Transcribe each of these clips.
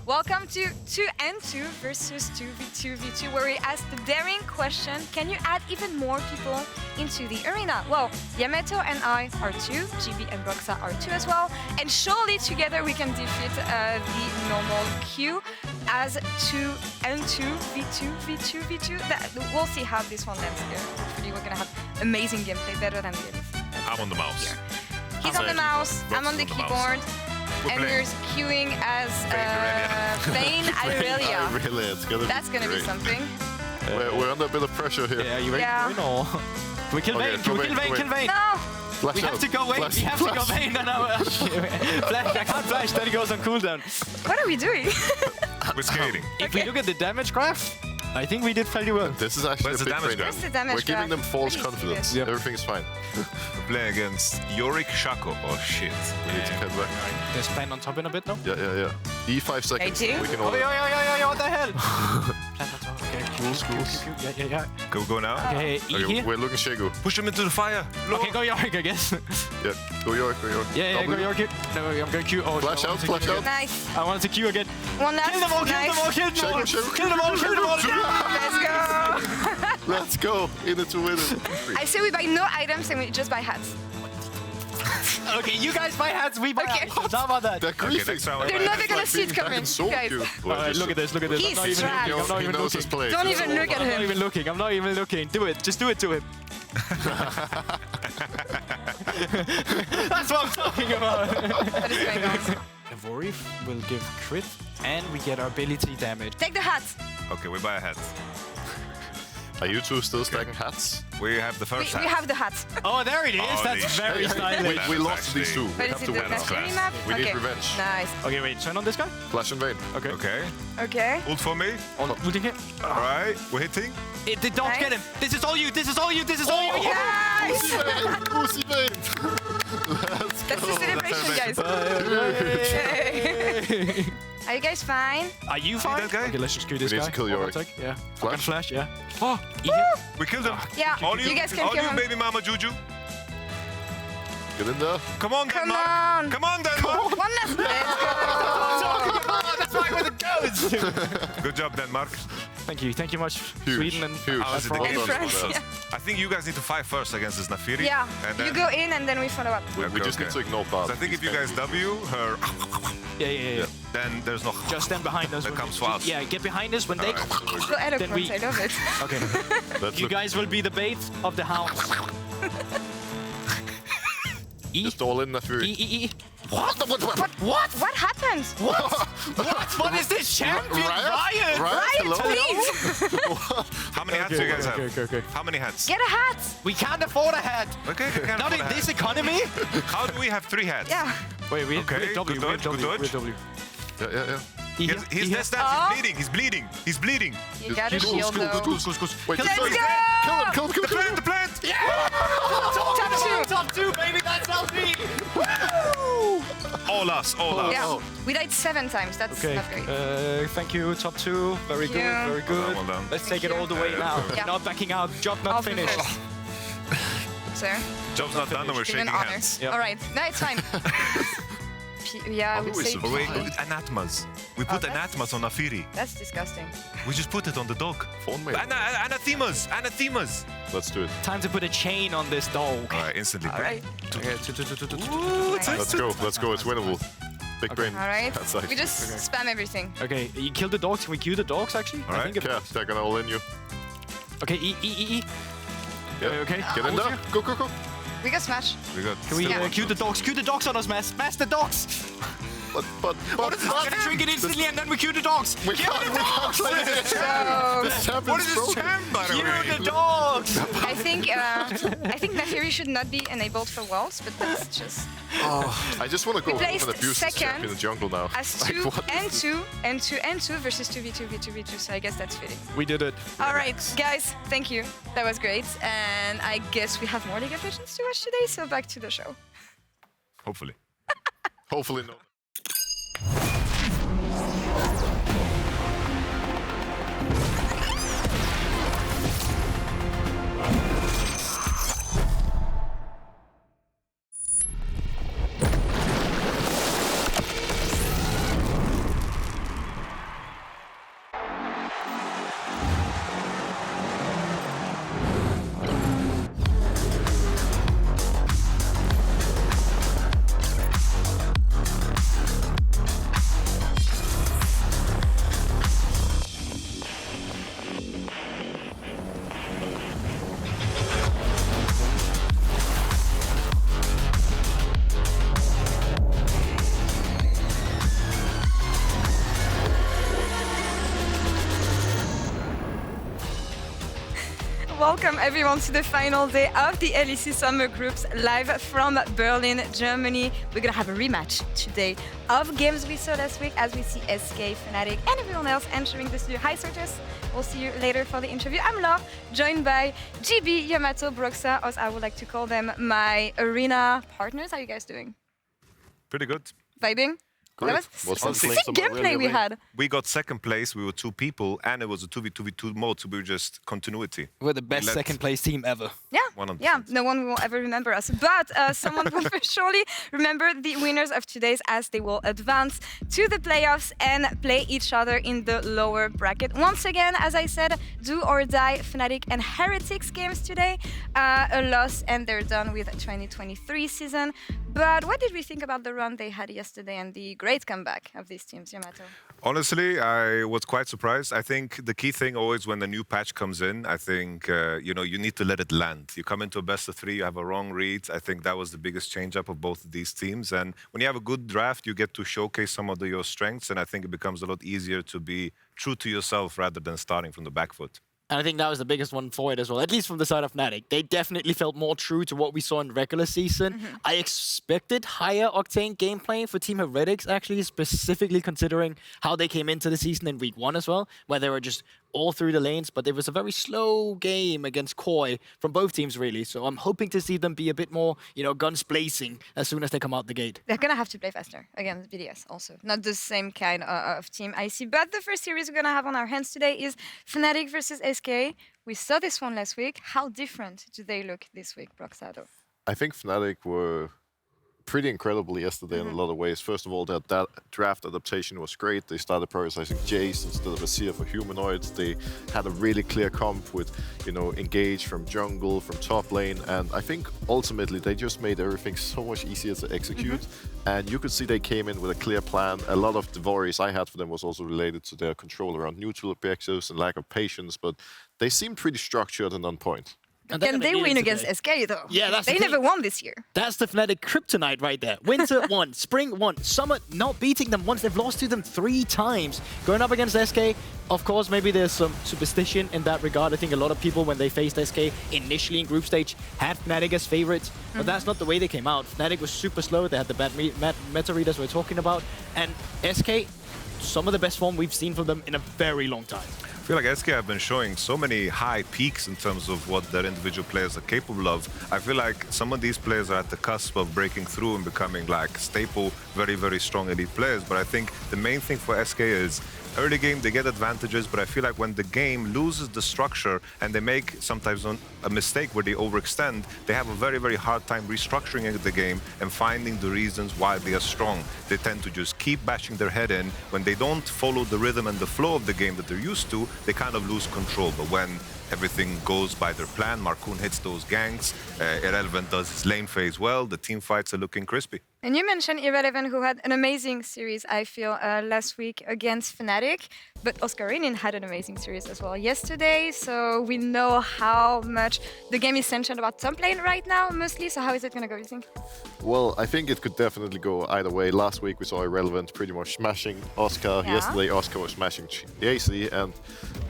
Welcome to 2N2 versus 2v2v2, where we ask the daring question, can you add even more people into the arena? Well, Yamato and I are 2, GB and Broxa are 2 as well, and surely together we can defeat the normal queue as 2N2 v2v2v2. We'll see how this one lands here. Hopefully we're gonna have amazing gameplay, better than this. I'm on the mouse. Here. He's on the mouse, I'm on the keyboard. And we're queuing as Vayne Irelia. That's gonna be something. We're under a bit of pressure here. Yeah, you ready to win or? Can we kill Vayne? Can we kill Vayne? Kill Vayne! No! We have to go Vayne! We have to go Vayne! No. Flash, I can't flash, then he goes on cooldown. What are we doing? We're skating. If we look at the damage graph, I think we did fairly well. This is actually a big brain. Where's the damage We're giving them false graph? confidence. Yep. Everything's fine. We're playing against Yorick Shaco. Oh shit. We need to cut back. There's plan on top in a bit now. Yeah. E5 seconds. do. We can all. Yeah, what the hell? Plan on top, okay. Cool. Yeah. Go now. Okay, E here. We're looking Shegu. Push him into the fire. Okay, go Yorick, I guess. Yeah, go York. Yeah, go Yorick. No, I'm going Q. Oh, Flash out. Nice. I wanted to Q again. One last. Kill them all. Shegu. Kill them all. Let's go. Let's go. In it to win it. I say we buy no items and we just buy hats. Okay, you guys buy hats, we buy Okay. items. How about that? They're griefing. next round. They're never gonna see it coming, guys. Alright, look at this. He's trapped. I'm not He even knows his looking. place. Don't even look at him. I'm not even looking. Do it. Just do it to him. That's what I'm talking about. What is going on? Evorif will give crit and we get our ability damage. Take the hats. Okay, we buy a hat. Are you two still stacking hats? We have the first hat. We have the hats. Oh, there it is. Holy That's very shit. stylish. We That's lost these two. But We is have it to the win now. Valkyrie map? We need Okay. revenge. Nice. Okay, wait. Turn on this guy. Flash and Vayne. Okay. Okay. Okay. Ult for me. On looting it. Alright, we're hitting. The dogs Nice. get him. This is all you. This is all you. Yes! Goosey Vayne. Let's That's the go. celebration, guys. Hey. Are you guys fine? Are you fine? that guy? Okay, let's just kill this We guy. need to kill One Yorick. attack, yeah. Flash? Can flash, yeah. Oh, E here. we killed him. Yeah, All you guys can all kill you, him. baby mama Juju. Get in there. Come on, Come Denmark. on. Come on, Denmark. One last. Let's go. That's right where it goes. Good job, Denmark. Thank you much, Huge, Sweden and huge. France. Well And done. France, Well yeah. I think you guys need to fight first against this Nafiri. Yeah, And you then, go in and then we follow up. We just need to ignore Bart. So I think if you guys W her, Yeah. then there's no. Just stand behind us. That when- comes fast. Yeah, get behind us when they... Go eloquent, we- I love it. Okay. Let's You look. guys will be the bait of the hounds. E. Just all in that fury. E. What? What happened? What is this champion? Riot! Riot, Hello? please! How many hats do you guys have? Okay. How many hats? Get a hat! We can't afford a hat. Okay, we can't Not afford in a this hat. economy. How do we have 3 hats? Yeah. Wait, we Okay, have W. good dodge, good dodge. W. Yeah. He's dead stats. Oh. He's bleeding. He's bleeding. You got a Cool, shield cool, though. cool. Wait, Let's sorry. go! Kill him. The plant. Top two, baby. That's LP. All us. Yeah, we died 7 times. That's Okay. not great. Thank you, top 2. Very Thank good, you. very good. Well done. Let's take Thank it all the way you. now. Yeah. Not backing out. Job not Off the finished. first. Sir, Job's not done and we're been shaking an honor. hands. Yep. All right, no, it's fine. Yeah, we who is saved. it? Wait, anathemas. We put that's- anathemas on Nafiri. That's disgusting. We just put it on the dog. Phone mate. Anathemas. Let's do it. Time to put a chain on this dog. All right, instantly. All right. Let's go. It's winnable. Big brain. All right. That's like. We just spam everything. Okay, you kill the dogs. Can we queue the dogs actually? All right. Yeah, they're gonna all in you. Okay, E. Yeah. Okay. Get in there. Go. We got smash. We got. Can we Yeah. queue the dogs? Queue the dogs on us, Mass. Mass the dogs. But I'm gonna drink it instantly and then we queue the dogs. We Queue can't the dogs. play this. So This champion's What is this broken. champ, by the Queue way? the dogs. I think Nafiri should not be enabled for walls, but that's just I just want to go home placed and abuse this second champ in the jungle now. as Like, 2 what? and 2 versus 2v2. So I guess that's fitting. We did it. All right, guys, thank you. That was great, and I guess we have more League of Legends to watch today. So back to the show. Hopefully. Hopefully no. welcome everyone to the final day of the LEC Summer Groups live from Berlin, Germany. We're gonna have a rematch today of games we saw last week as we see SK, Fnatic, and everyone else entering the studio. Hi, Sorters. We'll see you later for the interview. I'm Laure, joined by GB, Yamato, Broxa, as I would like to call them, my arena partners. How are you guys doing? Pretty good. Vibing? Great. That was Was some playing sick some gameplay really we had. We got second place. We were 2 people, and it was a 2v2v2 mode, so we were just continuity. We're the best second place team ever. Yeah, 100%. yeah, no one will ever remember us. But someone will for surely remember the winners of today's as they will advance to the playoffs and play each other in the lower bracket. Once again, as I said, do or die Fnatic and Heretics games today. A loss and they're done with 2023 season. But what did we think about the run they had yesterday and the great comeback of these teams, Yamato? Honestly, I was quite surprised. I think the key thing always when the new patch comes in, I think, you need to let it land. You come into a best of 3, you have a wrong read. I think that was the biggest change-up of both of these teams. And when you have a good draft, you get to showcase some of your strengths, and I think it becomes a lot easier to be true to yourself rather than starting from the back foot. And I think that was the biggest one for it as well, at least from the side of Fnatic. They definitely felt more true to what we saw in regular season. I expected higher octane gameplay for Team Heretics, actually, specifically considering how they came into the season in week 1 as well, where they were just all through the lanes, but it was a very slow game against Koi from both teams, really. So I'm hoping to see them be a bit more, guns blazing as soon as they come out the gate. They're gonna have to play faster against BDS also. Not the same kind of team I see. But the first series we're gonna have on our hands today is Fnatic versus SK. We saw this one last week. How different do they look this week, Broxado? I think Fnatic were pretty incredible yesterday in a lot of ways. First of all, that draft adaptation was great. They started prioritizing Jace instead of a Seer for humanoids. They had a really clear comp with, engage from jungle, from top lane, and I think ultimately they just made everything so much easier to execute. And you could see they came in with a clear plan. A lot of the worries I had for them was also related to their control around neutral objectives and lack of patience, but they seemed pretty structured and on point. And Can they win against SK though? Yeah, that's they the thing. never won this year. That's the Fnatic kryptonite right there. Winter 1, Spring 1, Summer not beating them once. They've lost to them 3 times. Going up against SK, of course, maybe there's some superstition in that regard. I think a lot of people, when they faced SK initially in group stage, had Fnatic as favorites. But that's not the way they came out. Fnatic was super slow. They had the bad meta readers we're talking about. And SK, some of the best form we've seen from them in a very long time. I feel like SK have been showing so many high peaks in terms of what their individual players are capable of. I feel like some of these players are at the cusp of breaking through and becoming like staple, very, very strong elite players. But I think the main thing for SK is early game, they get advantages, but I feel like when the game loses the structure and they make sometimes a mistake where they overextend, they have a very, very hard time restructuring the game and finding the reasons why they are strong. They tend to just keep bashing their head in. When they don't follow the rhythm and the flow of the game that they're used to, they kind of lose control. But when everything goes by their plan, Marcoon hits those ganks, Irrelevant does his lane phase well, the team fights are looking crispy. And you mentioned Irrelevant, who had an amazing series, I feel, last week against Fnatic. But Oscarinin had an amazing series as well yesterday. So we know how much the game is centered about top lane right now, mostly. So how is it going to go, you think? Well, I think it could definitely go either way. Last week we saw Irrelevant pretty much smashing Oscar. Yeah. Yesterday Oscar was smashing the AC, and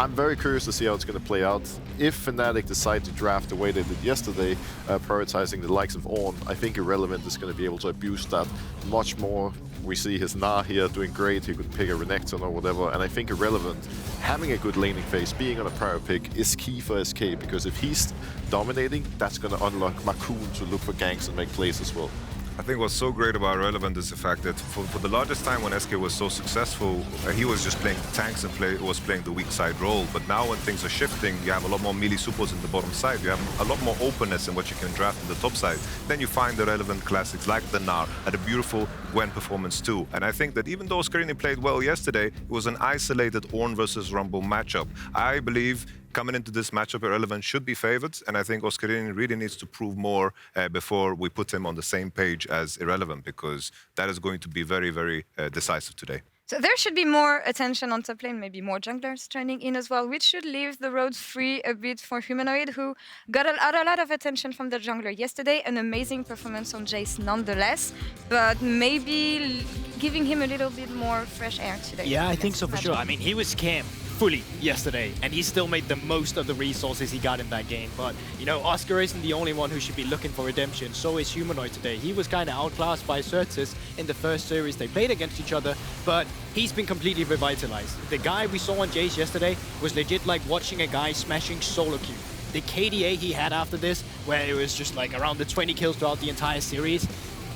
I'm very curious to see how it's going to play out. If Fnatic decide to draft the way they did yesterday, prioritizing the likes of Ornn, I think Irrelevant is going to be able to abuse that much more. We see his Na here doing great. He could pick a Renekton or whatever, and I think Irrelevant having a good laning phase, being on a prior pick, is key for SK, because if he's dominating, that's going to unlock Marcoon to look for ganks and make plays as well. I think what's so great about Relevant is the fact that for the largest time when SK was so successful, he was just playing the tanks and was playing the weak side role. But now when things are shifting, you have a lot more melee suppos in the bottom side. You have a lot more openness in what you can draft in the top side. Then you find the relevant classics like the Gnar at a beautiful Gwen performance too. And I think that even though Oscarini played well yesterday, it was an isolated Ornn versus Rumble matchup. I believe coming into this matchup, Irrelevant should be favored, and I think Oscarini really needs to prove more before we put him on the same page as Irrelevant, because that is going to be very, very decisive today. So there should be more attention on top lane, maybe more junglers joining in as well, which should leave the road free a bit for Humanoid, who got a lot of attention from the jungler yesterday. An amazing performance on Jace nonetheless, but maybe giving him a little bit more fresh air today. Yeah, I think so for sure. I mean, he was camp fully yesterday, and he still made the most of the resources he got in that game. But, you know, Oscar isn't the only one who should be looking for redemption. So is Humanoid today. He was kind of outclassed by Certus in the first series they played against each other, but he's been completely revitalized. The guy we saw on Jace yesterday was legit like watching a guy smashing solo queue. The KDA he had after this, where it was just like around the 20 kills throughout the entire series,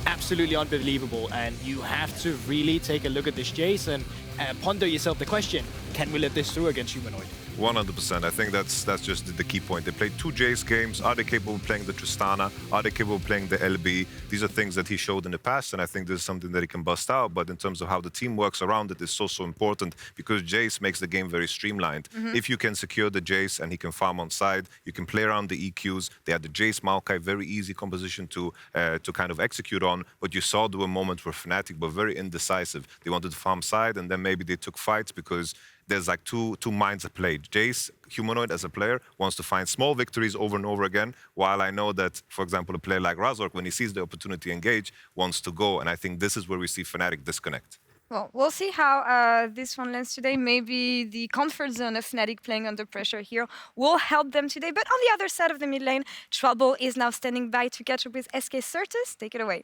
absolutely unbelievable. And you have to really take a look at this Jace and ponder yourself the question, can we let this through against Humanoid? 100%. I think that's just the key point. They played 2 Jace games. Are they capable of playing the Tristana? Are they capable of playing the LB? These are things that he showed in the past, and I think this is something that he can bust out. But in terms of how the team works around it is so important, because Jace makes the game very streamlined. If you can secure the Jace and he can farm on side, you can play around the EQs. They had the Jace Maokai, very easy composition to kind of execute on. But you saw there were moments where Fnatic were very indecisive. They wanted to farm side, and then maybe they took fights because there's like two minds at play. Jace, Humanoid as a player, wants to find small victories over and over again, while I know that, for example, a player like Razork, when he sees the opportunity to engage, wants to go. And I think this is where we see Fnatic disconnect. Well, we'll see how this one lands today. Maybe the comfort zone of Fnatic playing under pressure here will help them today. But on the other side of the mid lane, Trouble is now standing by to catch up with SK Certus. Take it away.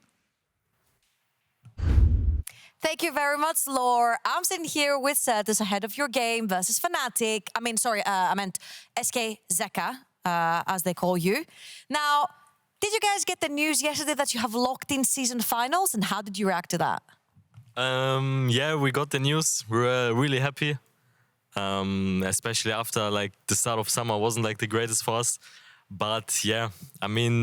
Thank you very much, Lore. I'm sitting here with Certus ahead of your game versus Fnatic. I meant SK Zeka, as they call you. Now, did you guys get the news yesterday that you have locked in season finals, and how did you react to that? Yeah, we got the news. We were really happy, especially after like the start of summer wasn't like the greatest for us. But yeah, I mean,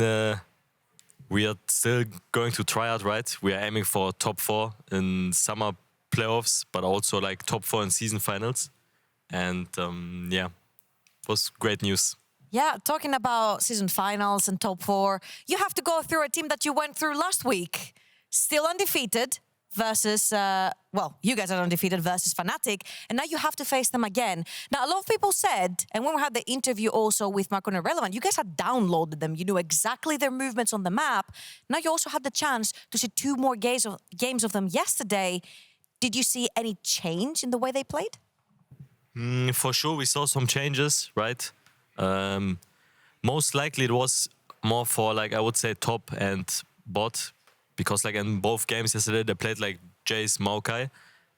we are still going to try out, right? We are aiming for top 4 in summer playoffs, but also like top 4 in season finals. And yeah, it was great news. Yeah, talking about season finals and top 4, you have to go through a team that you went through last week. Still undefeated versus, you guys are undefeated versus Fnatic, and now you have to face them again. Now, a lot of people said, and when we had the interview also with Marco Irrelevant, you guys had downloaded them. You knew exactly their movements on the map. Now you also had the chance to see 2 more games of them yesterday. Did you see any change in the way they played? For sure, we saw some changes, right? Most likely it was more for, like, I would say top and bot, because like in both games yesterday, they played like Jace, Maokai.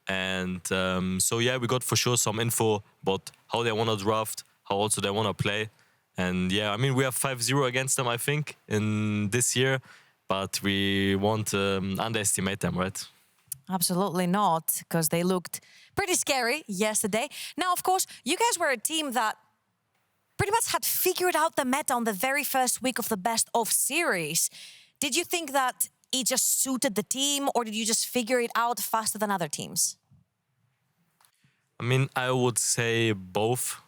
And so yeah, we got for sure some info about how they want to draft, how also they want to play. And yeah, I mean, we have 5-0 against them, I think, in this year. But we won't underestimate them, right? Absolutely not, because they looked pretty scary yesterday. Now, of course, you guys were a team that pretty much had figured out the meta on the very first week of the best of series. Did you think that it just suited the team, or did you just figure it out faster than other teams? I mean, I would say both.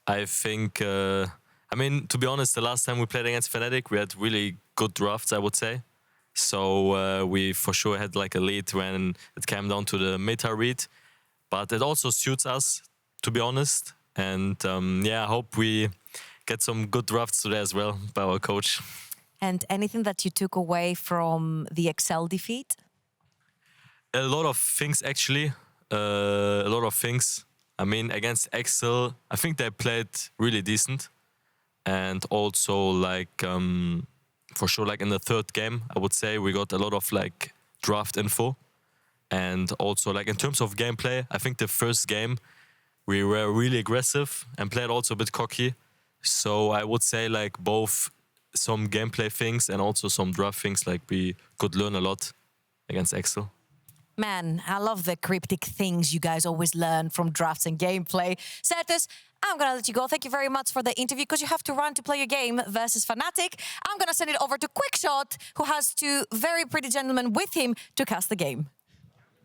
I think, I mean, to be honest, the last time we played against Fnatic, we had really good drafts, I would say. So we for sure had like a lead when it came down to the meta read. But it also suits us, to be honest. And yeah, I hope we get some good drafts today as well by our coach. And anything that you took away from the Excel defeat? A lot of things, actually. A lot of things. I mean, against Excel, I think they played really decent. And also, like, for sure, like in the 3rd game, I would say we got a lot of, like, draft info. And also, like, in terms of gameplay, I think the first game, we were really aggressive and played also a bit cocky. So I would say, like, both some gameplay things and also some draft things, like we could learn a lot against Excel. Man, I love the cryptic things you guys always learn from drafts and gameplay. Certus, I'm going to let you go. Thank you very much for the interview, because you have to run to play your game versus Fnatic. I'm going to send it over to Quickshot, who has 2 very pretty gentlemen with him to cast the game.